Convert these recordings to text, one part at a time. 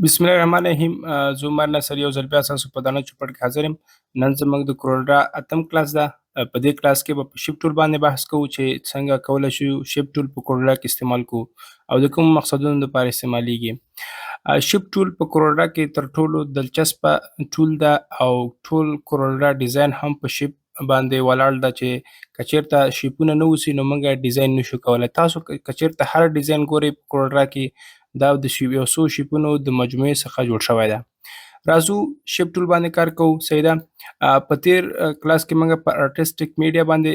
بسم الله الرحمن الرحیم. زه عمر ناصر یو ځل بیا ستاسو په دانه چوپړ کې حاضر یم. نن زموږ د کورولرا اتم کلاس ده. په دې کلاس کې به په شیپ ټول باندې بحث کوو چې څنګه کولی شو شیپ ټول په کورولرا کې استعمال کوو او د کوم مقصدونو لپاره استعمالیږي. شیپ ټول په کورولرا کې تر ټولو دلچسپه ټول ده او ټول کورولرا ډیزاین هم په شیپ باندې ولاړ ده چې که چېرته شیپونه نه اوسي نو موږ ډیزاین نشو کولی. تاسو که چېرته هر ډیزاین ګورئ په کورولرا کې دا د یو څو شیپونو د مجموعې څخه جوړ شوی ده. راځو شیپ ټول باندې کار کوو. صحیح ده. په تیر کلاس کې موږ په ارټسټیک میډیا باندې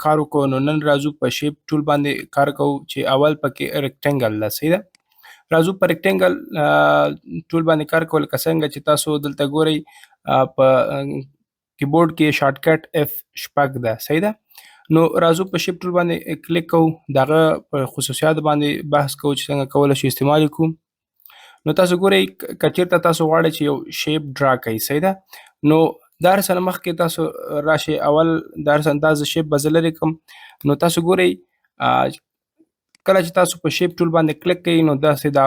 کار وکړو، نو نن راځو په شیپ ټول باندې کار کوو چې اول پکې ریکټنګل ده. صحیح ده. راځو په ریکټنګل ټول باندې کار کول. که څنګه چې تاسو دلته ګورئ په کیبورډ کې شارټکټ F6 ده. صحیح ده. نو راځو په شیپ ټول باندې کلیک کوو، دغه په خصوصیات باندې بحث کوو چې څنګه کولی شو استعمال یې کړو. نو تاسو ګورئ که چېرته تاسو غواړئ چې یو شیپ ډرا کړئ. صحیح ده. نو د هر څه نه مخکې تاسو راشئ، اول د هر څه اندازه شیپ به زه لرې کړم. نو تاسو ګورئ کله چې تاسو په شیپ ټول باندې کلیک کوئ نو داسې دا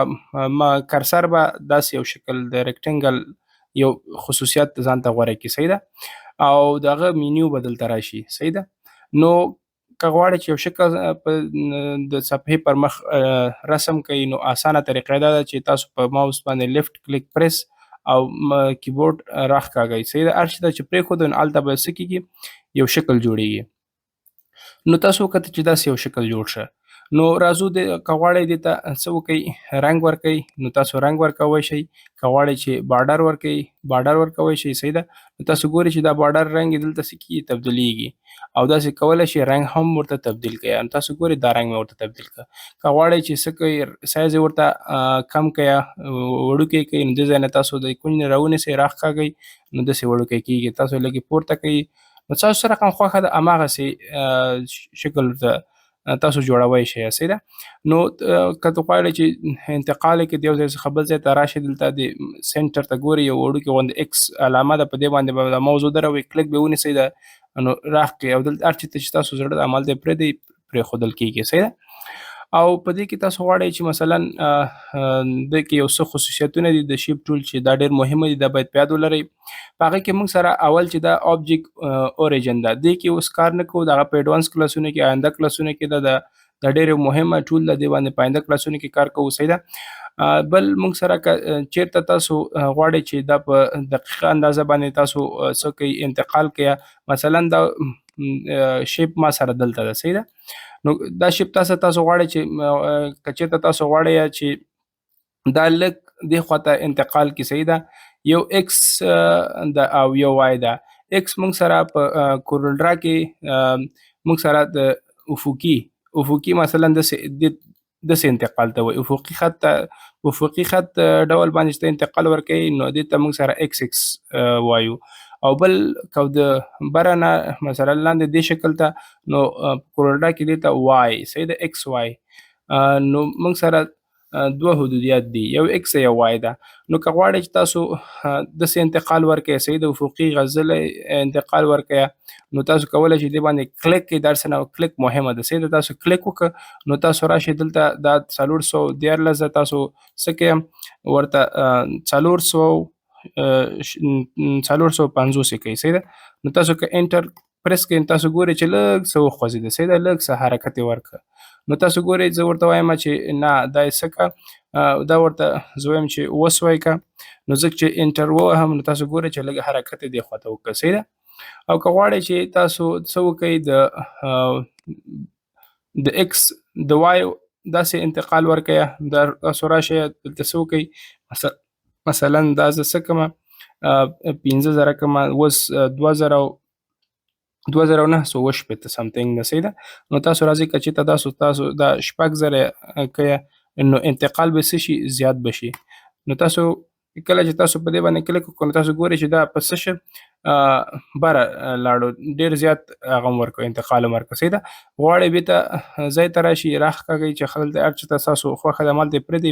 کرسر به داسې یو شکل د ریکټنګل یو خصوصیت ځان ته غوره کړي. صحیح ده. او دغه مینیو به دلته راشي. صحیح ده. نو که غواړئ چې یو شکل د صفحې پر مخ رسم کړئ نو اسانه طریقه دا ده چې تاسو په ماوس باندې لیفټ کلیک پریس او کیبورډ راښکاږئ. صحیح ده. هر شي ته چې پرېښودو نو هلته به څه کېږي، یو شکل جوړیږي. نو تاسو وکتل چې داسې یو شکل جوړ شه. نو راځو که غواړئ دې ته څه وکئ، رنګ ورکئ نو تاسو رنګ ورکولی شئ. که غواړئ چې بارډر ورکئ بارډر ورکولی شئ. صحیح ده. نو تاسو ګورئ چې دا بارډر رنګ یې دلته څه کېږي، تبدیلیږي او داسې کولی شئ رنګ هم ورته تبدیل کړئ. نو تاسو ګورئ دا رنګ مې ورته تبدیل کړه. که غواړئ چې څه کړئ، سایز یې ورته کم کړئ، وړوکی کړئ، نو دې ځای نه تاسو د کونج نه راونیسئ، راښکاږئ نو داسې وړوکی کېږي. تاسو یې لږې پورته کړئ نو تاسو څه رقم خوښه ده هماغسې شکل ورته تاسو جوړوی شئ. صحیح ده. نو که ته غواړئ چې انتقال یې کړئ د یو ځای څخه بل ځای ته راشئ، دلته د سینټر ته ګورئ یو وړوکې غوندې ایکس علامه ده، په دې باندې به د ماوس ودروئ، کلیک به ونیسئ نو راښکئ او دلته هر چېرته چې تاسو زړه ده همالته یې پرېږدئ، پرېښودل کېږي. صحیح ده. او په دې کې تاسو غواړئ چې مثلا دې کې یو څه خصوصیتونه دي د شیپ ټول چې دا ډېر مهمه دي، دا باید په یاد ولرئ. په هغه کې موږ سره اول چې دا آبجیکټ اوریجن ده، دې کې اوس کار نه کوو. د هغه په ایډوانس کلاسونو کې، آینده کلاسونو کې دا ډېر مهمه ټول ده، دې باندې په آینده کلاسونو کې کار کوو. صحیح ده. بل موږ سره که چېرته تاسو غواړئ چې دا په دقیقه اندازه باندې تاسو څه کوئ، انتقال کړئ. مثلا دا شیپ ما سره دلته ده. صحیح ده. نو دا شیپ تاسو غواړئ چې که چېرته تاسو غواړئ چې دا لږ دې خواته انتقال کړي. صحیح ده. یو ایکس ده او یو وای ده. ایکس موږ سره په کورولرا کې موږ سره د افقي مثلا داسې انتقال ته وایي. افقي خط ډول باندې چې انتقال ورکوي نو دې ته موږ سره ایکس ایکس وایو. او بل که د بره نه مثلا لاندې دې شکل ته نو کورولرا کې دې ته وای. صحیح ده. ایکس وای. نو موږ سره دوه حدودیات دي، یو ایکس یو وای ده. نو که غواړئ چې تاسو داسې انتقال ورکړئ، صحیح ده، افقي غځلی انتقال ورکړئ نو تاسو کولی شئ دې باندې کلیک کړئ. دا هر څه نه کلیک مهمه ده. صحیح ده. تاسو کلیک وکړه نو تاسو راشئ دلته دا 414 ده، تاسو څه کړئ ورته 450 کوي. صحیح ده. نو تاسو که انټر پریس کړئ تاسو ګورئ چې لږ څه وخوځېده. صحیح ده. لږ څه حرکت یې ورکړه. نو تاسو ګورئ زه ورته وایم چې نه دا یې څه کړه، دا ورته زه وایم چې وسوی کړه. نو زه چې انټر ووهم نو تاسو ګورئ چې لږ حرکت یې دې خواته وکړه. صحیح ده. او که غواړئ چې تاسو څه وکئ، د ایکس د وای داسې انتقال ورکړئ، دا تاسو راشئ دلته څه وکئ، مثلا دا زه څه کړمه 15,000 کړمه، اوس 2,980 سمثینګ ده. صحیح ده. نو تاسو راځئ که چېرته تاسو دا 6,000 کړئ نو انتقال به څه شي، زیات به شي. نو تاسو کله چې تاسو په دې باندې کلیک وکړو نو تاسو ګورئ چې دا په څه شه بره لاړو، ډېر زیات هغه م ورکړو، انتقال م ورکړو. صحیح ده. غواړئ بېرته ځای ته راشئ، راښکاږئ چې هلته هر چېرته ستاسو خوښه ده همالته یې پرېږدئ،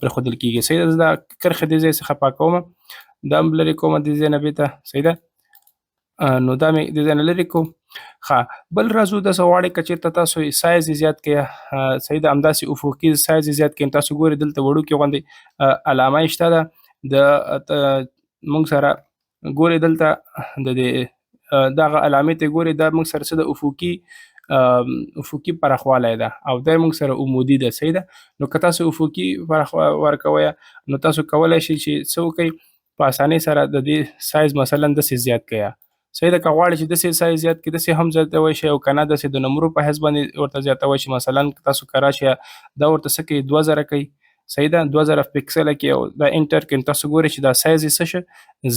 پرېښودل کېږي. صحیح ده. زه دا کرښې دې ځای څخه پاکومه، دا هم لرې کومه دې ځای نه بېرته. صحیح ده. نو دا مې د ځای نه لرې کړو. ښه بل راځو داسې غواړئ که چېرته تاسو سایز یې زیات کړئ صحیح ده همداسې افقي سایز یې زیات کړئ تاسو ګورئ دلته وړوکې غوندې علامه یې شته ده د موږ سره ګورئ دلته د دې دغه علامې ته ګورئ دا موږ سره څه د افقي پراخوالی ده او دا موږ سره عمودي ده صحیح ده نو که تاسو افقي ورکوئ نو تاسو کولی شئ چې څه وکئ په اسانۍ سره د دې سایز مثلا داسې زیات کړئ صحیح ده که غواړئ چې داسې سایز زیات کړئ داسې هم زیاتولی شئ او که نه داسې د نمرو په حیث باندې ورته زیاتوی شئ مثلا تاسو که راشئ دا ورته څه کوي 2000 کوي صحیح ده 2000 پکسله کوي او دا انټر کوي تاسو ګورئ چې دا سایز یې څه شه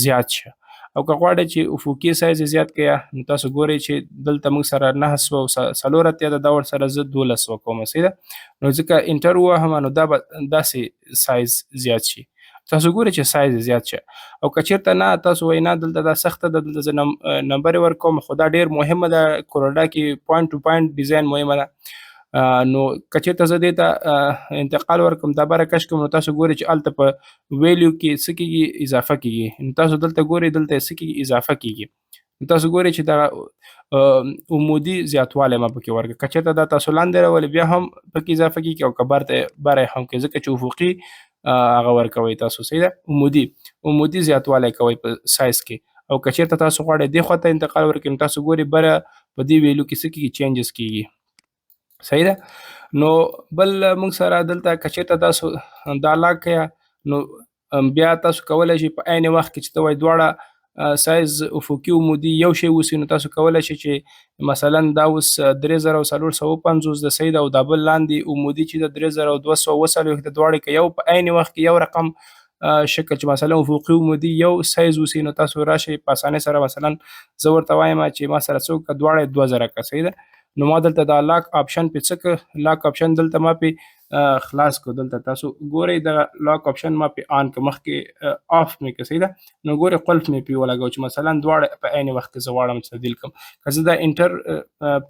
زیات شه او که غواړئ چې افقي سایز یې زیات کړئ نو تاسو ګورئ چې دلته موږ سره 904 ده دا ورسره زه 1200 کوم صحیح ده نو ځکه انټر ووهم نو دا به داسې سایز زیات شي تاسو ګورئ چې سایز زیات شه او که چېرته نه تاسو وایئ نه دلته دا سخته ده دلته زه نمبر یې ورکوم خو دا ډېر مهمه ده کوروډا کې پوینټ ټو پوینټ ډیزاین مهمه ده نو که چېرته زه دې ته انتقال ورکړم دا بره کش کړم نو تاسو ګورئ چې هلته په ویلیو کې څه کېږي اضافه کېږي نو تاسو دلته ګورئ دلته یې څه کېږي اضافه کېږي نو تاسو ګورئ چې دا عمودي زیاتوالی ما پکې ورکړه که چېرته دا تاسو لاندې راولئ بیا هم پکې اضافه کېږي او که بره هم کوي ځکه چې افقي هغه ورکوئ تاسو صحیح ده عمودي زیاتوالی کوئ په سایز کې او که چېرته تاسو غواړئ دې خوا ته انتقال ورکړئ نو تاسو ګورئ بره په دې ویلو کې څه کېږي چینجز کېږي صحیح ده نو بل موږ سره دلته که چېرته تاسو دا لاک کړئ نو بیا تاسو کولی شئ په عین وخت کې چې ته وایي دواړه سایز افقي عمودي یو شی اوسي نو تاسو کولی شئ چې مثلا دا اوس 3450 د صحیح ده او دا بل لاندې عمودي چې د 3240 د دواړې که یو په عین وخت کې یو رقم شکل چې مثلا افقي عمودي یو سایز اوسي نو تاسو راشئ په اسانۍ سره مثلا زه ورته وایم چې ما سره څه وکړه دواړه 2000 کړه صحیح ده نو ما دلته دا لاک آپشن پې څه کړه لاک آپشن دلته ما پې خلاص کړو دلته تاسو ګورئ د لاک آپشن ما پې آن کړه مخکې آف مې کړه صحیح ده نو ګورئ قلف مې پې ولګوه چې مثلا دواړه په عین وخت کې زه غواړم چې تبدیل کړم که زه دا انټر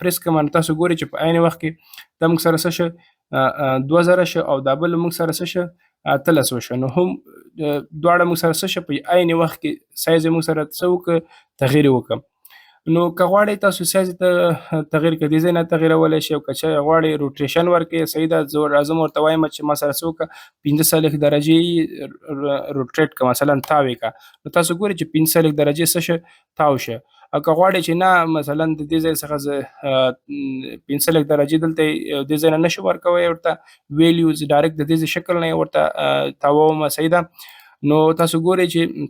پریس کړم نو تاسو ګورئ چې په عین وخت کې دا موږ سره څه شه 2000 شه او دا بل موږ سره څه شه 1300 شه نو هم دواړه موږ سره څه شه په عین وخت کې سایز یې موږ سره څه وکړه تغییر یې وکړه نو که غواړئ تاسو سایز ته تغییر کړئ دې ځای نه تغییرولی شئ او که چېرې غواړئ روټیشن ورکړئ صحیح ده زه ورته وایم چې ما سره څه وکړه 45 درجې روټیټ کړه مثلا تاو یې کړه نو تاسو ګورئ چې 45 درجې څه شه تاو شه او که غواړئ چې نه مثلا د دې ځای څخه زه 45 درجې دلته دې ځای نه نشم ورکوی ورته ویلیوز ډایرکټ د دې شکل نه یې ورته تاووم صحیح ده نو تاسو ګورئ چې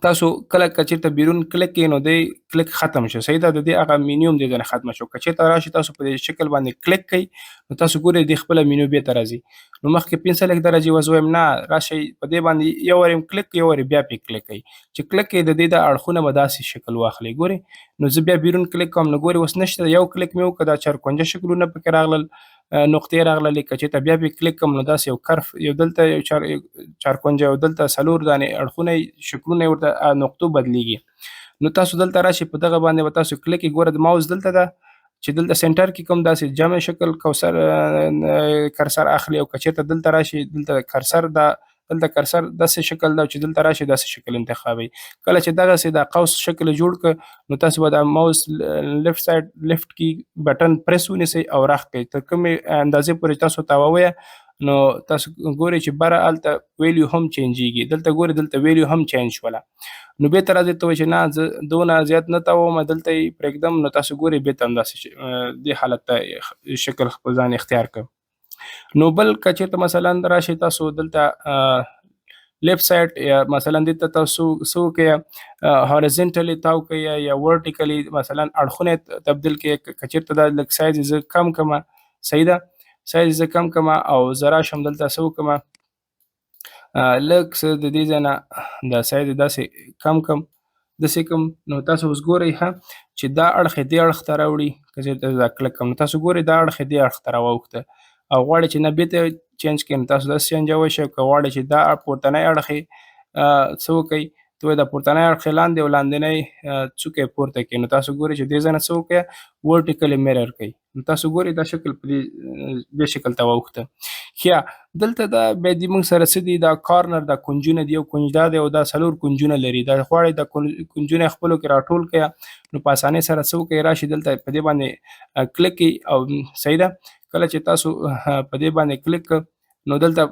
تاسو کله که چېرته بیرون کلیک کړئ نو دی کلیک ختم شو صحیح ده د دې هغه مینیو هم دې ځای نه ختمه شو که چېرته راشي تاسو په دې شکل باندې کلیک کوئ نو تاسو ګورئ دې خپله مینیو بېرته راځي نو مخکې 45 درجې وه زه وایم نه راشئ په دې باندې یو وارې کلیک یو وارې بیا پې کلیک کوئ چې کلیک کوئ د دې د اړخونه به داسې شکل واخلئ ګورئ نو زه بیا بیرون کلیک کوم نو ګورئ اوس نشته یو کلیک مې وکړه دا چارکونجه شکلونه پکې راغلل نقطې راغللې که چېرته بیا پې کلیک کړم نو داسې یو کرف یو دلته یو چارکونجه او دلته 4 دانې اړخونه شکلونه یې ورته نقطو بدلیږي نو تاسو دلته راشئ په دغه باندې به تاسو کلیک ګوره د ماوس دلته ده چې دلته سنټر کې کوم داسې جمع شکل کرسر اخلي او که چېرته دلته راشي دلته کرسر دا دلته کرسر داسې شکل ده چې دلته راشي داسې شکل انتخابوي کله چې دغسې دا قوس شکل جوړ کړه نو تاسو به د ماوس لیفټ سایډ لیفټ کې بټن پریس ونیسئ او راښ کړئ تر کومې اندازې پورې تاسو تاوویه نو تاسو ګورئ چې بره هلته ویلیو هم چینجېږي دلته ګورئ دلته ویلیو هم چینج شوله نو بېرته راځئ ته وایي چې نه زه دونه زیات نه تاووم دلته یې پرېږدم نو تاسو ګورئ بېرته همداسې دې حالت ته شکل خپل ځان اختیار کړ نو بل که چېرته مثلا راشئ تاسو دلته لیفټ سایډ یا مثلا دې ته تاسو څه وکړئ هارزنټلي تاو کړئ یا ورټیکلي مثلا اړخونه تبدیل کړئ که چېرته دا لږ سایز یې زه کم کړمه صحیح ده سایز یې زه کم کړمه او زه راشم دلته څه وکړمه لږ څه د دې ځای نه دا سایز یې داسې کم کړم داسې کړم نو تاسو اوس ګورئ چې دا اړخ یې دې اړخ ته راوړي که چېرته دا کلک کړم نو تاسو ګورئ دا اړخ یې دې اړخ ته راواوښته او غواړئ چې نه بېرته چینج کړئ نو تاسو داسې چینجولی شئ که غواړئ چې دا پورتنی اړخ یې څه وکئ ته وایي دا پورتنی اړخ یې لاندې او لاندنی څوکه یې پورته کړئ نو تاسو ګورئ چې دې ځای نه څه وکړئ ورټیکلي میرر کوئ نو تاسو ګورئ دا شکل په دې شکل ته واوښته ښه دلته دا بیا دې موږ سره څه دي دا کارنر دا کونجونه دي، یو کونج دا دی او دا څلور کونجونه لري. دا غواړئ دا کونجونه خپلو کې راټول کړئ نو په اسانۍ سره څه وکړئ راشئ دلته په دې باندې کلیک کړئ او صحیح ده. کله چې تاسو په دې باندې کلیک نو دلته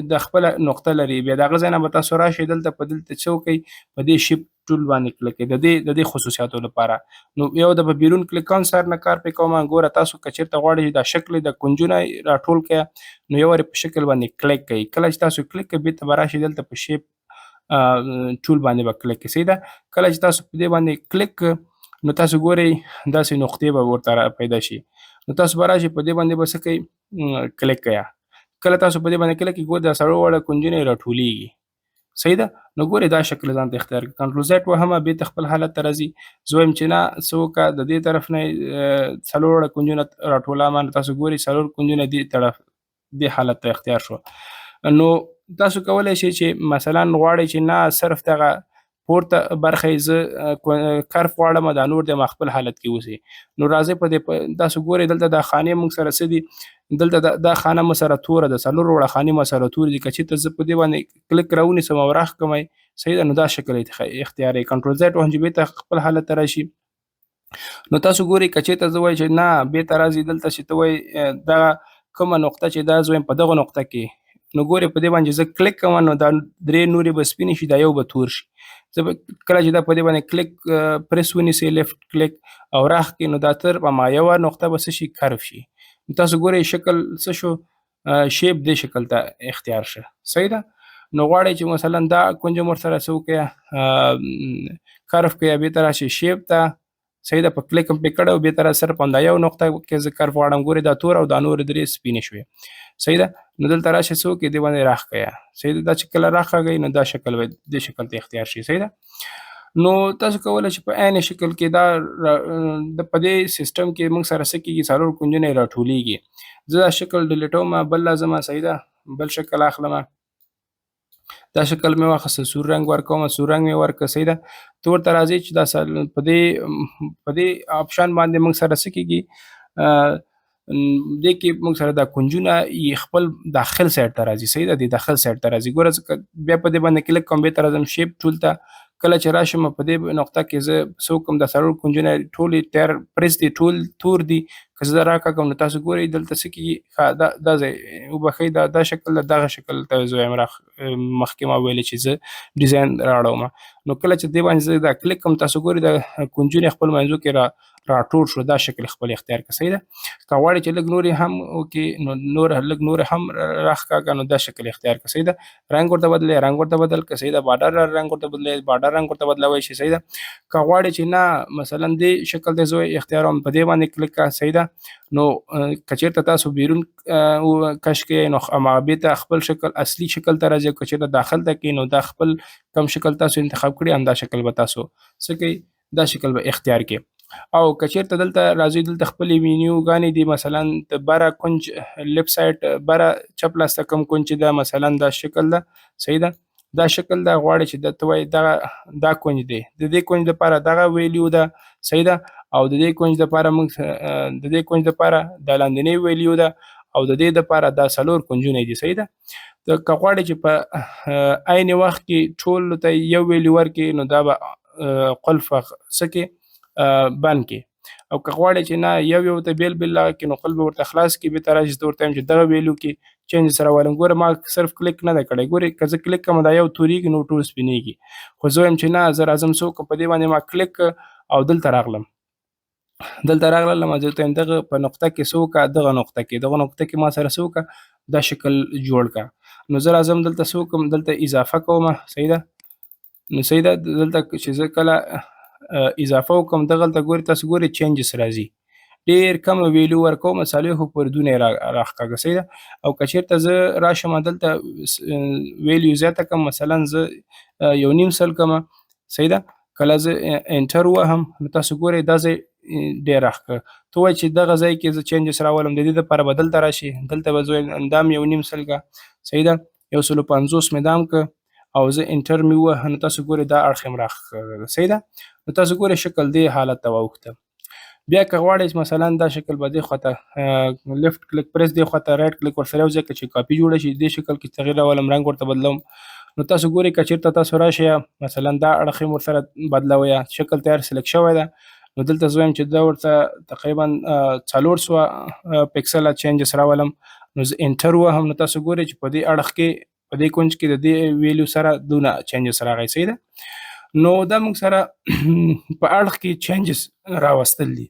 د خپله نقطه لري، بیا د هغه ځای نه به تاسو راشئ دلته په دلته څه وکړئ په دې شیفټ ټول باندې کلیک کړئ د دې خصوصیاتو لپاره. نو یو د به بیرون کلیک کوم سر نه کار پرې کوم. ګوره تاسو که چېرته غواړئ چې دا شکل د کونجونه راټول کړئ نو یو وارې په شکل باندې کلیک کوئ. کله چې تاسو کلیک کوئ بېرته به راشئ دلته په شیپ ټول باندې به کلیک کوئ. صحیح ده. کله چې تاسو په دې باندې کلیک نو تاسو ګورئ داسې نقطې به ورته پیدا شي. نو تاسو به راشئ په دې باندې به څه کوئ کلیک کوئ. کله تاسو په دې باندې کلیک کوئ ګورئ دا څلور واړه کونجونه یې راټولیږي. صحیح ده. نو ګورئ دا شکل ځان ته اختیار کړئ. کنټرول زیډ وهمه بېرته خپل حالت ته راځي. زه وایم چې نه څه وکړه د دې طرف نه څلور واړه کونجونه راټولومه. نو تاسو ګورئ څلور کونجونه دې طرف دې حالت ته اختیار شو. نو تاسو کولی شئ چې مثلا غواړئ چې نه صرف دغه پورته برخه یې زه کرف غواړم دا نور د ما خپل حالت کې اوسي. نو راځئ په دې تاسو ګورئ دلته دا خانې موږ سره څه دي. دلته دا خانه مو سره توره ده، څلور وړه خانې مو سره تورې دي. که چېرته زه په دې باندې کلیک راونیسم او راښکمئ صحیح ده نو دا شکل اختیاروئ. کنټرول زیډ وهم چې بېرته خپل حالت ته راشي. نو تاسو ګورئ که چېرته زه وایي چې نه بېرته راځي دلته چې ته وایي دغه کومه نقطه چې دا زه وایم په دغه نقطه کې نو ګورئ په دې باندې زه کلیک کوم نو دا درې نورې به سپینې شي، دا یو به تور شي. زه به کله چې دا په دې باندې کلیک پریس ونیسئ لیفټ کلیک او راښکئ نو دا تر هماغه یوه نقطه به څه شي کرف شي. تاسو ګورئ شکل څه شو شیپ دې شکل ته اختیار شه. صحیح ده. نو غواړئ چې مثلا دا کونج هم ورسره څه وکړئ کرف کړئ بېرته راشئ شیپ ته. صحیح ده. په کلیک هم پرې کړی او بېرته را صرف همدا یو نقطه کې زه کرف غواړم. ګورئ دا تور او دا نورې درې سپینې شوې. صحیح ده. نو دلته راشئ څه وکړئ دې باندې راښکئ. صحیح ده. دا چې کله راښکئ نو دا شکل به دې شکل ته اختیار شي. صحیح ده. نو تاسو کولی شئ په عین شکل کې دا په دې سیسټم کې موږ سره څه کېږي څلور کونجونه یې راټولیږي. زه دا شکل ډیلیټومه بل لازمه. صحیح ده. بل شکل اخلمه. دا شکل مې واخیسته سور رنګ ورکومه سور رنګ مې ورکړه. صحیح ده. ته ورته راځئ چې دا په دې آپشن باندې موږ سره څه کېږي دې کې موږ سره دا کونجونه خپل داخل سایډ ته راځي. صحیح ده. د داخل سایډ ته راځي. ګوره زه بیا په دې باندې کلیک کوم بېرته راځم شیپ ټول ته. کله چې راشم په دې نقطه کې زه څه وکړم دا څلور کونجونه ټول یې تیار پریس دي ټول تور دي. که زه راکاږم نو تاسو ګورئ دلته څه کېږي دا ځای وبښئ دا شکل ده دغه شکل ته زه وایم مخکې ما ویلې چې زه ډیزاین راوړم. نو کله چې دې باندې زه دا کلیک کوم تاسو ګورئ دا کونجونه خپل منځو کې راټول شو. دا شکل خپل اختیار کړه. صحیح ده. که غواړئ چې لږ نورې هم وکړي نو لږ نورې هم راښکاږه نو دا شکل اختیار کړه. صحیح ده. رنګ ورته بدلوئ رنګ ورته بدل کړه. صحیح ده. بارډر رنګ ورته بدلوئ بارډر رنګ ورته بدلوی شي. صحیح ده. که غواړئ چې نه مثلا دې شکل ته زه اختیاروم په دې باندې کلیک کړه. صحیح ده. نو که چېرته تاسو بیرون کش کړئ نو هماغه بېرته خپل شکل اصلي شکل ته راځي. که چېرته داخل ته کړئ نو دا خپل کوم شکل تاسو انتخاب کړي همدا شکل به تاسو څه کوئ دا شکل به اختیار کړئ. او که چېرته دلته راځئ دلته خپلې مینیوګانې دي مثلا د بره کونج لیفټ سایډ بره چپ لاس ته کوم کونج چې ده مثلا دا شکل ده. صحیح ده. دا شکل ده غواړئ چې ته وایې دا کونج دی د دې کونج دپاره دغه ویلیو ده. صحیح ده. او د دې کونج دپاره دا لاندنۍ ویلیو ده او د دې دپاره دا څلور کونجونه دي. صحیح ده. که غواړئ چې په عین وخت کې ټولو ته یو ویلیو ورکړي نو دا به قلف څه کې بند کې. او که غواړئ چې نه یو ته بیل هغه کې نو قلف به ورته خلاص کړي بېرته راشي زه ورته وایم چې دغه ویلیو کې چینج سره والم. ګوره ما صرف کلیک نه دی کړی. ګورئ که زه کلیک کړم دا یو تورېږي نو ټول سپینېږي. خو زه وایم چې نه زه راځم څه وکړم په دې باندې ما کلیک او دلته راغلم زه ورته وایم دغه په نقطه کې څه وکړه دغه نقطه کې ما سره څه وکړه دا شکل جوړ کړه. نو زه راځم دلته څه وکړم دلته اضافه کومه. صحیح ده. نو صحیح ده. دلته چې زه کله اضافه وکړم دغلته ګورئ تاسو ګورئ چینجز راځي. ډېر کمه ویلیو ورکوم څلوېښتو پوردونه یې راښکاږه. صحیح ده. او که چېرته زه راشم دلته ویلیو زیاته کړم مثلا زه 1.5 سل کړمه. صحیح ده. کله زه انټر ووهم نو تاسو ګورئ دا ځای ډېر راښکه. ته وایې چې دغه ځای کې زه چینجز راولم د دې دپاره به دلته راشي دلته به زه وایم دا مې 1.5 سل کړه. صحیح ده. 150 مې دا هم کړه او زه انټر مې ووهه نو تاسو ګورئ دا اړخ یې هم راښکه. صحیح ده. نو تاسو ګورئ شکل دې حالت ته واوښته. بیا که غواړئ چې مثلا دا شکل به دې خواته لیفټ کلیک پریس دې خواته رایټ کلیک ورسره یوځای کړئ چې کاپي جوړه شي. دې شکل کې تغیر راولم، رنګ ورته بدلوم. نو تاسو ګورئ که چېرته تاسو راشئ مثلا دا اړخ یې ورسره بدلوئ، شکل تیار سلیکټ شوی ده، نو دلته زه وایم چې دا ورته تقریبا 400 پکسله چینجز راولم. نو زه انټر وهم، نو تاسو ګورئ چې په دې اړخ کې په دې کونج کې د دې ویلیو سره دونه چینجز راغی. صحیح ده. نو دا موږ سره په اړخ کې چینجز راوستل دي.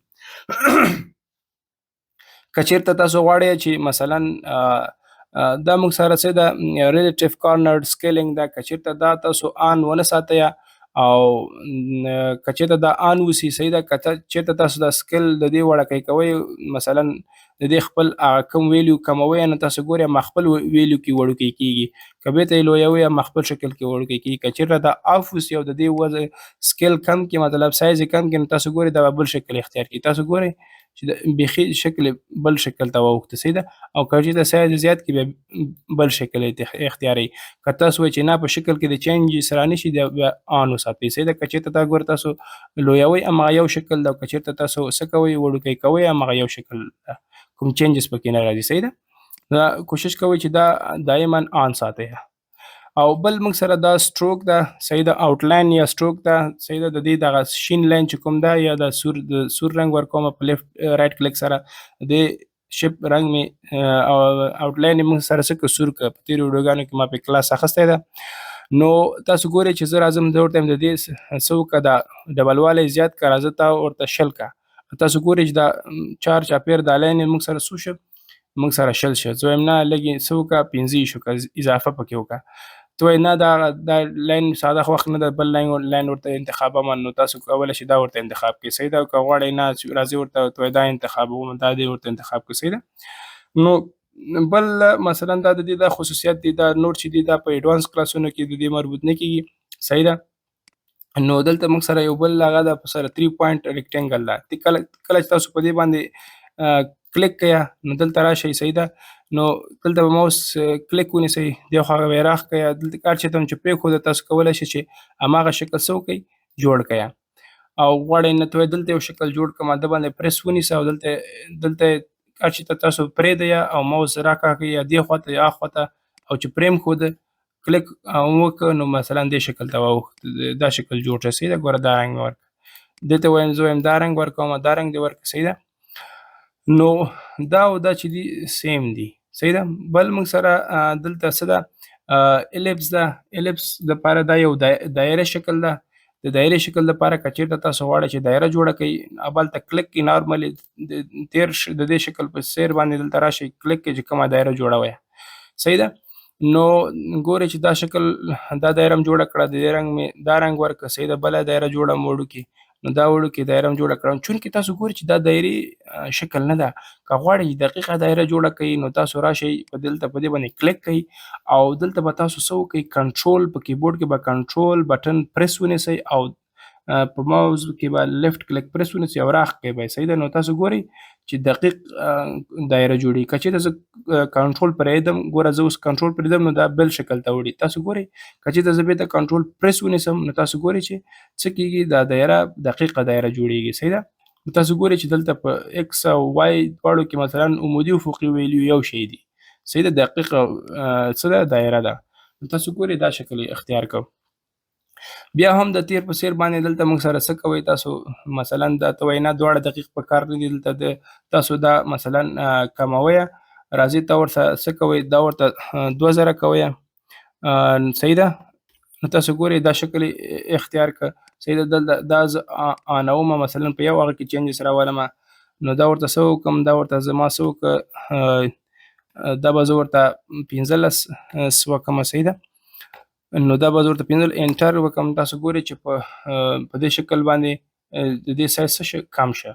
که چېرته تاسو غواړئ چې مثلا دا موږ سره څه ده ریلیټیو کارنر سکیلینګ ده، که چېرته دا تاسو آن ونه ساتئ او که چېرته دا آن وسي. صحیح ده. که چېرته تاسو دا سکیل د دې وړکی کوئ، مثلا د دې خپل کم ویلیو کموئ، نو تاسو ګورئ ما خپل ویلیو کې وړوکی کېږي، که بېرته یې لویوئ ما خپل شکل کې وړوکی کېږي. که چېرته دا آف وسي او د دې وضع سکیل کم کړي، مطلب سایز یې کم کړي، نو تاسو ګورئ دا به بل شکل اختیار کړي. تاسو ګورئ چې بیخي شکل بل شکل ته واوښته. صحیح ده. او که چېرته سایز زیات کړي بیا بل شکل اختیاروي. که تاسو وایئ چې نه په شکل کې د چینجز را نشي، بیا آن وساتئ. صحیح ده. که چېرته دا ګوره تاسو لویوئ همغه یو شکل ده، او که چېرته تاسو څه کوئ وړوکی کوئ همغه یو شکل ده، کوم چینجز پکې نه راځي. صحیح ده. دا کوشش کوئ چې دا دایما آن ساتئ. او بل موږ سره دا سټروک ده. صحیح ده. آوټلاین یا سټروک ده. صحیح ده. د دې دغه شین لاین چې کوم ده یا د سور رنګ ورکوم په لیفټ رایټ کلیک سره، د شپ رنګ مې آوټلاین یې موږ سره څه کړه سور کړه. په تېرو ویډیوګانو کې ما پې کلاس اخیستی ده. نو تاسو ګورئ چې زه راځم، زه ورته وایم د دې څه وکړه، دا ډبلوالی زیات کړه، راځه تا ورته شل کړه. تاسو ګورئ چې دا چار چاپېر دا لاین یې موږ سره څو شه، موږ سره شل شه. زه وایم نه لږ یې څه وکړه 15 یې شو، اضافه پکې وکړه. ته وایې نه دا لاین ساده وخت نه ده، بل لاین ورته انتخابومه. نو تاسو کولی شئ دا ورته انتخاب کړئ. صحیح ده. که غواړئ نه راځئ ورته ته وایې دا انتخابومه، دا دې ورته انتخاب کړئ. صحیح ده. نو بل مثلا دا د دې دا خصوصیت دي، دا نور چې دي دا په ایډوانس کلاسونو کې د دې مربوط نه کېږي. صحیح ده. نو دلته موږ سره یو بل هغه ده په سره 3 پوینټ ریکټینګل ده. کله چې تاسو په دې باندې کلیک کړئ نو دلته راشئ. صحیح ده. نو دلته به ماوس کلیک ونیسئ، دې خوا به یې راښکئ. دلته هر چېرته هم چې پرېښوده تاسو کولی شئ چې هماغه شکل څه وکړئ جوړ کړئ. او غواړئ نه ته وایې دلته یو شکل جوړ کړم، ده باندې پریس ونیسه او دلته هر چېرته تاسو پرېږدئ او ماوس راکاږئ یا دې خواته یا خواته، او چې پرې مښوده کلیک وکړه نو مثلا دې شکل ته واوښت، دا شکل جوړ شه. صحیح ده. ګوره دا رنګ مې ورکړه. دې ته وایم زه وایم دا رنګ ورکومه، دا رنګ دې ورکړه. صحیح ده. نو دا او دا چې دي سیم دي. صحیح ده. بل موږ سره دلته څه ده الیپس ده. الیپس دپاره دا یو دایره شکل ده. د دایرې شکل دپاره که چېرته تاسو غواړئ چې دایره جوړه کړئ، هلته کلیک کړئ، نارملي تېر د دې شکل په سیر باندې دلته راشئ، کلیک کړئ چې کومه دایره جوړوئ. صحیح ده. نو ګورئ چې دا شکل دا دایره م جوړه کړه، د دې رنګ مې دا رنګ ورکړه. صحیح ده. بله دایره جوړه م وړوکې، نو دا وړوکې دایره م جوړه کړه. چونکې تاسو ګورئ چې دا دایرې شکل نه ده، که غواړئ چې دقیقه دایره جوړه کړئ نو تاسو راشئ دلته په دې باندې کلیک کړئ او دلته به تاسو څه وکړئ، کنټرول په کیبورډ کې به کنټرول بټن پریس ونیسئ او په ماوس کې به لیفټ کلیک پریس ونیسئ او راښکئ به یې. صحیح ده. نو تاسو ګورئ چې دقیق دایره جوړېږي. که چېرته زه کنټرول پرېږدم، ګوره زه اوس کنټرول پرېږدم نو دا بل شکل ته وړي. تاسو ګورئ که چېرته زه بېرته کنټرول پریس ونیسم نو تاسو ګورئ چې څه کېږي، دا دایره دقیقه دایره جوړېږي. صحیح ده. نو تاسو ګورئ چې دلته په ایکس او وای دواړو کې مثلا عمودي افقي ویلیو یو شی دي. صحیح ده. دقیقه څه ده دایره ده. نو تاسو ګورئ دا شکل یې اختیار کړو. بیا هم د تیر په څیر باندې دلته موږ سره څه کوئ، تاسو مثلا دا ته وایئ نه دواړه دقیق په کار نه دي، دلته تاسو دا مثلا کموئ، راځئ ته ورته څه کوئ، دا ورته 2000 کوئ. صحیح ده. نو تاسو ګورئ دا شکل اختیار کړه. صحیح ده. دلته دا زه آنومه مثلا په یو هغه کې چینجز راولمه، نو دا ورته څه وکړم، دا ورته زما څه وکړه، دا به زه ورته 15 وکړمه. صحیح ده. نو دا به زه ورته 15 انټر وکړم. تاسو ګورئ چې په دې شکل باندې د دې سایز څه شه کم شه.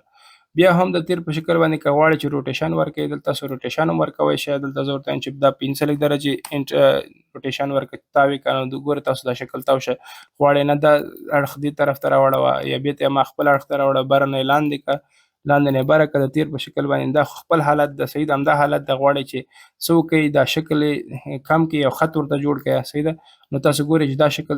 بیا هم د تیر په شکل باندې که غواړئ چې روټیشن ورکړئ، دلته تاسو روټیشن هم ورکوی شئ. دلته زه ورته وایم چې دا 45 درجې روټیشن ورکړه، تاو یې که نو ګورئ تاسو دا شکل تاو شه. غواړئ نه دا اړخ دې طرف ته راوړوه یا بېرته یې ما خپل اړخ ته راوړه، بره نه یې لاندې کړه، لاندې نه یې بره کړه. د تیر په شکل باندې دا خپل حالت ده. صحیح ده. همدا حالت ده. غواړئ چې څه وکړئ، دا شکل یې کم کړئ او خط ورته جوړ کړئ. صحیح ده. نو تاسو ګورئ چې دا شکل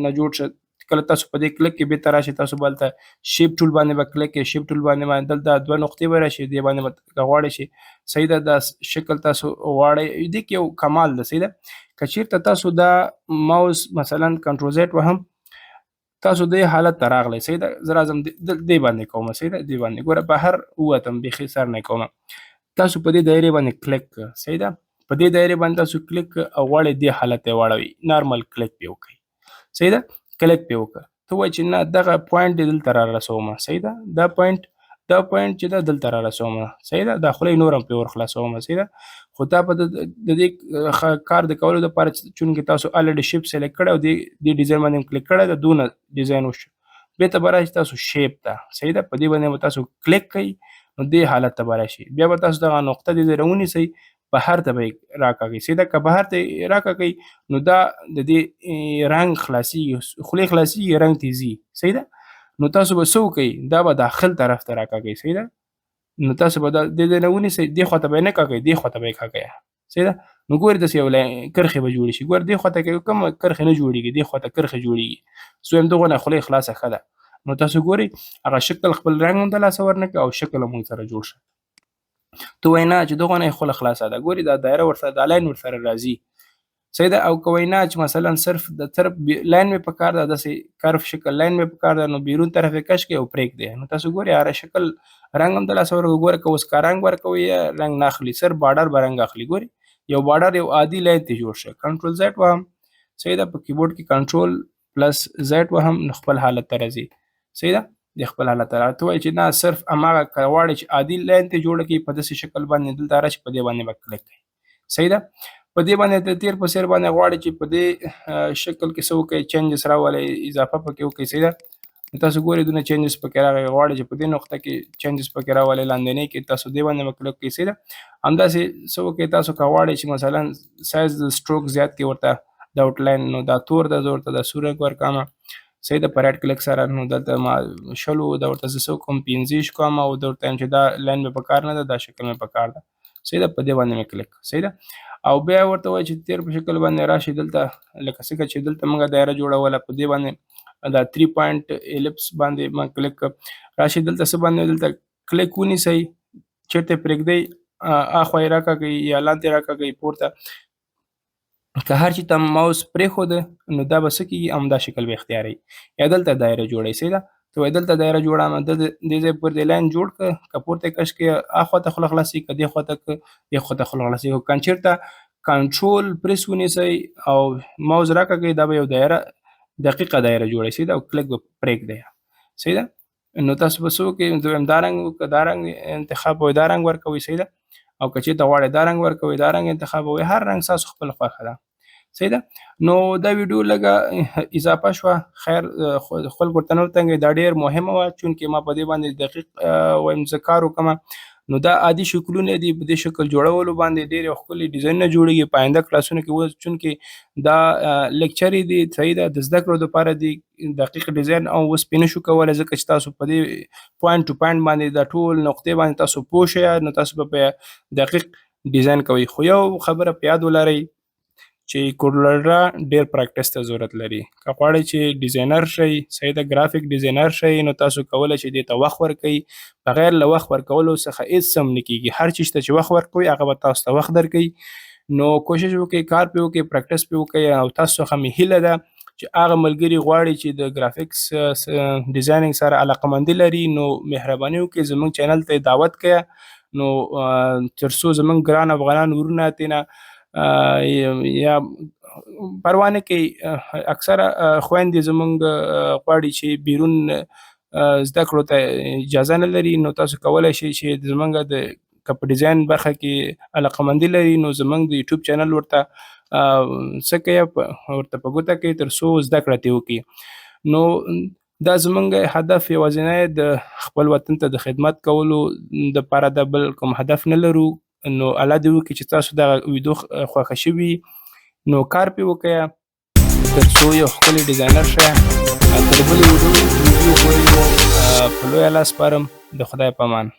نه جوړ شه، کله تاسو په دې کلیک کې بیرته راشئ تاسو به هلته شیپ ټول باندې به کلیک کوئ. شیپ ټول باندې دلته 2 نقطې به راشي دې باندې به که غواړئ شي صحیح ده. دا شکل تاسو غواړئ دې کې یو کمال ده صحیح ده. که چیرته تاسو دا ماوس مثلا کنټرول زیډ وهم تاسو دې حالت ته راغلی صحیح ده. زه راځم دې باندې کوم صحیح ده. دې باندې ګوره بهر ووتم بیخي سر نه کوم. تاسو په دې دایرې باندې کلیک کړه صحیح ده. په دې دایرې باندې تاسو کلیک کړه او غواړئ دې حالت ته واړوئ نارمل کلیک پې وکړئ صحیح ده. کلیک پې وکړه ته وایې چې نه دغه پوینټ دې دلته را رسوم صحیح ده. دا پوینټ چې ده دلته را رسوم صحیح ده. دا خوله یې نور هم پرې ور خلاصوم صحیح ده. خو دا په د دې کار د کولو دپاره چونکې تاسو الریډي شیپ سلیکټ کړی او دې ډیزاین باندې کلیک کړی ده دونه ډیزاین وشو بېرته به راشي تاسو شیپ ته صحیح ده. په دې باندې به تاسو کلیک کوئ نو دې حالت ته به راشي. بیا به تاسو دغه نقطه دې ځای راونیسئ بهر ته به یې راکاږئ صحیح ده. که بهر ته یې راکاږئ نو دا د دې رنګ خلاصېږي خولې خلاصېږي رنګ تې ځي صحیح ده. نو تاسو به څه وکئ دا به داخل طرف ته راکاږئ صحیح ده. نو تاسو به دې ځای نه ونیسئ دې خوا ته به یې نه کاږئ دې خوا ته به یې کاږئ صحیح ده. نو ګورې داسې یو کرښې به جوړې شي. ګوره دې خوا ته که کومه کرښې نه جوړېږي دې خوا ته کرښې جوړېږي. زه وایم دغونه خولۍ خلاصه ښه ده. نو تاسو ګورئ هغه شکل خپل رنګ هم د لاسه ورنکړه او شکل هم ورسره جوړ شه. ته وایې نه چې دغونه یې خوله خلاصه ده ګورې دا دایره ورسره دا لاین ورسره راځي صحیح ده. او که وایې نه چې مثلا صرف د طرف لاین مې پکار ده داسې کرف شکل لاین مې پکار ده نو بیرون طرف یې کش کړئ او پرېږدئ. نو تاسو ګورئ هر شکل رنګ هم د لاسه ورکړو. ګوره که اوس که رنګ ورکوئ رنګ نه اخلي صرف بارډر به رنګ اخلي. ګورئ یو بارډر یو عادي لاین ترې جوړ شه. کنټرول زیډ وهم صحیح ده. په کیبورډ کې کنټرول پلس زیډ وهم نو خپل حالت ته راځي صحیح ده. د خپل حالت ته ته وایې چې نه صرف هماغه که غواړئ چې عادي لاین ترې جوړه کړي په داسې شکل باندې دلته راشي په دې باندې به کلیک کړئ صحیح ده. په دې باندې د تیر په څیر باندې غواړئ چې په دې شکل کې څه وکړئ چینجز راولئ اضافه پکې وکړئ صحیح ده. تاسو ګورئ دونه چینجز پکې راغی. غواړئ چې په دې نقطه کې چینجز پکې راولئ لاندنۍ کې تاسو دې باندې به کلیک کړئ صحیح ده. همداسې څه وکړئ تاسو که غواړئ چې مثلا سایز د سټروک زیات کړئ ورته د آوټلاین نو دا تور ده زه ورته دا سور رنګ ورکوم صحیح ده. په رایټ کلیک سره نو دلته ما شلو دا ورته زه څه وکړم 15 کوم او دا ورته وایم چې دا لاین مې پکار نه ده دا شکل مې پکار ده صحیح ده. په دې باندې مې کلیک صحیح ده. او بیا ورته وایي چې تیر په شکل باندې راشي دلته لکه څنګه چې دلته موږ دایره جوړوله په دې باندې دا 3 پوینټ الیپس باندې ما کلیک راشي دلته څه باندې دلته کلیک ونیسئ چېرته پرېږدئ اخوا یې راکاږئ یا لاندې راکاږئ پورته. که هر چي ته ماوس پرېښوده نو دا به څه کېږي همدا شکل به اختیاروي یا دلته دایره جوړوئ صحیح ده. ته وایې دلته دایره جوړوم دې ځای پر دې لاین جوړ کړه که پورته یې کش کړې اخوا ته خوله خلاصېږي که دې خوا ته دې خوا ته خوله خلاصېږي. که چېرته کنټرول پریس ونیسئ او ماوس راکاږئ دا به یو دایره دقیقه دایره جوړوي صحیح ده او کلیک به پرېږدئ صحیح ده. نو تاسو به څه وکړئ زه وایم دا رنګ که دا رنګ انتخاب کوئ دا رنګ ورکوئ صحیح ده. او که چېرته غواړئ دا رنګ ورکوئ دا رنګ انتخابوئ هر رنګ ستاسو خپل خوښه ده صحیح ده. نو دا ویډیو لږه اضافه شوه خیر خلکو ورته نه وتنګئ دا ډېر مهمه وه چونکې ما په دې باندې دقیق وایم زه کار وکړم. نو دا عادي شکلونه دي په دې شکل جوړولو باندې ډېر ښکلي ډیزاینونه جوړېږي په آینده کلاسونو کې اوس چونکې دا لیکچرې دي صحیح ده د زده کړو دپاره دي دقیق ډیزاین او اوس پرې نه شو کولی ځکه چې تاسو په دې پوینټ ټو پوینټ باندې دا ټول نقطې باندې تاسو پوه شئ نو تاسو به په دقیق ډیزاین کوئ. خو یو خبره په یاد ولرئ چې کوډلرا ډېر پریکټس ته ضرورت لري. که غواړئ چې ډیزاینر شئ صحیح ده ګرافیک ډیزاینر شئ نو تاسو کولی شئ دې ته وخت ورکوئ. بغیر له وخت ورکولو څخه هېڅ هم نه کېږي. هر چیز ته چې وخت ورکوئ هغه به تاسو ته وخت درکوي. نو کوشش وکړئ کار پرې وکړئ پریکټس پرې وکړئ او تاسو څخه مې هیله ده چې هغه ملګري غواړي چې د ګرافیکس ډیزاینینګ سره علاقمندي لري نو مهرباني وکړئ زموږ چینل ته یې دعوت کړئ نو تر څو زموږ ګران افغانان ورونه تېنه یا پروا نه کوي اکثره خویندې زموږ غواړي چې بیرون زده کړو ته اجازه نه لري نو تاسو کولی شئ چې زموږ د که په ډیزاین برخه کې علاقمندي لري نو زموږ د یوټیوب چینل ورته څه کوي ورته په ګوته کوي تر څو زده کړه ترې وکړي. نو دا زموږ هدف یوازینی د خپل وطن ته د خدمت کولو دپاره ده بل کوم هدف نه لرو. نو الله دې وکړي چې تاسو دغه ویډیو خوښه شوي نو کار پرې وکړئ تر څو یو ښکلی ډیزاینر شئ. تر بلې ویډیو پورې مو په لویه لاس سپارم. د خدای په امان.